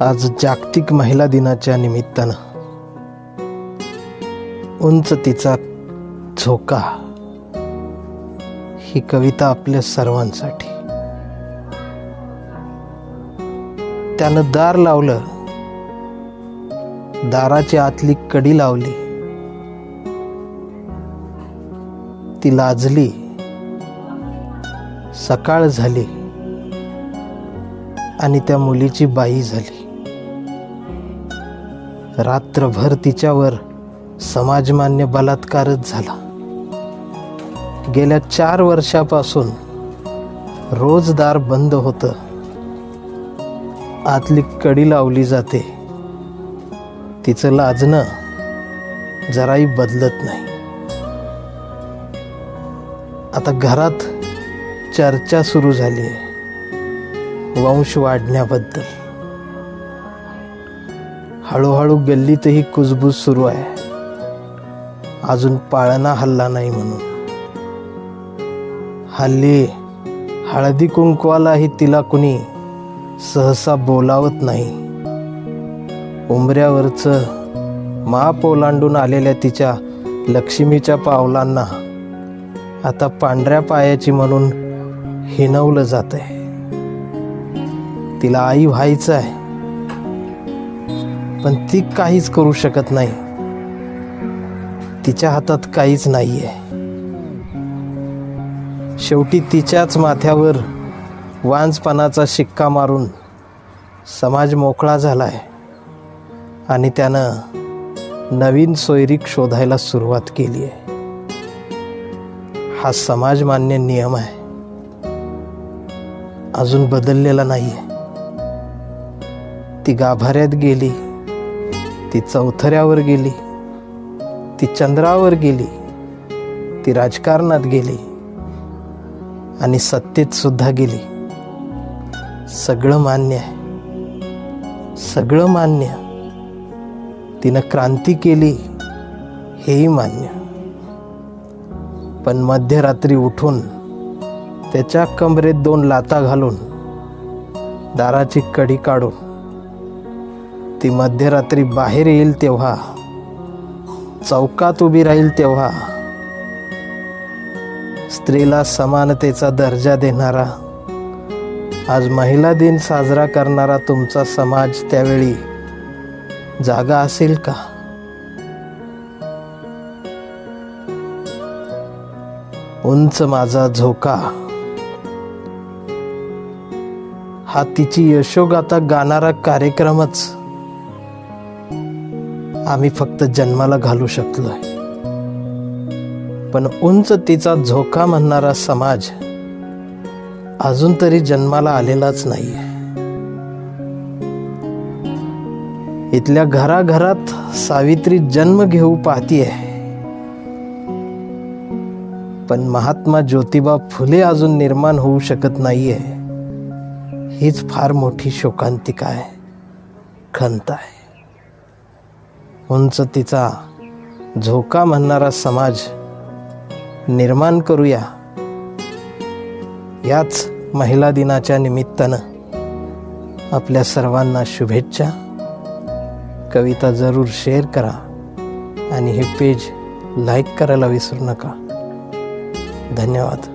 आज जागतिक महिला दिनाच्या निमित्तानं उंच तिचा झोका ही कविता आपल्या सर्वांसाठी. त्यानं दार लावलं, दाराची आतली कडी लावली, ती लाजली, सकाळ झाली आणि त्या मुलीची बाई झाली. रात्रभर तिच्यावर समाजमान्य बलात्कारच झाला. गेल्या 4 वर्षापासून रोज दार बंद होतं, आतली कडी लावली जाते, तिचं लाजणं जराही बदलत नाही. आता घरात चर्चा सुरू झाली आहे वंश वाढण्याबद्दल. हळूहळू गल्लीतही कुजबूज सुरू आहे, अजून पाळणा हल्ला नाही म्हणून. हल्ली हळदी कुंकवालाही तिला कुणी सहसा बोलावत नाही. उंबऱ्यावरचं माप ओलांडून आलेल्या तिच्या लक्ष्मीच्या पावलांना आता पांढऱ्या पायाची म्हणून हिणवलं जातंय. तिला आई व्हायचं आहे, पण ती काहीच करू शकत नाही. तिच्या हातात काहीच नाहीये. शेवटी तिच्याच माथ्यावर वांजपणाचा शिक्का मारून समाज मोकळा झालाय आणि त्यानं नवीन सोयरीक शोधायला सुरुवात केली आहे. हा समाजमान्य नियम आहे, अजून बदललेला नाहीये. ती गाभाऱ्यात गेली, ती चौथऱ्यावर गेली, ती चंद्रावर गेली, ती राजकारणात गेली आणि सत्तेत सुद्धा गेली. सगळं मान्य आहे, सगळं मान्य. तिनं क्रांती केली हेही मान्य. पण मध्यरात्री उठून त्याच्या कमरेत 2 लाथा घालून दाराची कडी काढून ती मध्यरात्री बाहेर येईल तेव्हा, चौकात उभी राहील तेव्हा, स्त्रीला समानतेचा दर्जा देणारा, आज महिला दिन साजरा करणारा तुमचा समाज त्यावेळी जागा असेल का? उंच माझा झोका हा तिची यशोगाथा गाणारा कार्यक्रमच आम्ही फक्त जन्माला घालू शकलोय. पण उंच तिचा झोका म्हणणारा समाज अजून तरी जन्माला आलेलाच नाहीये. इथल्या घराघरात सावित्री जन्म घेऊ पाहतीये, पण महात्मा ज्योतिबा फुले अजून निर्माण होऊ शकत नाहीये. हीच फार मोठी शोकांतिका आहे, खंत आहे. उंच तिचा झोका म्हणणारा समाज निर्माण करूया. याच महिला दिनाच्या निमित्तानं आपल्या सर्वांना शुभेच्छा. कविता जरूर शेअर करा आणि हे पेज लाईक करायला विसरू नका. धन्यवाद.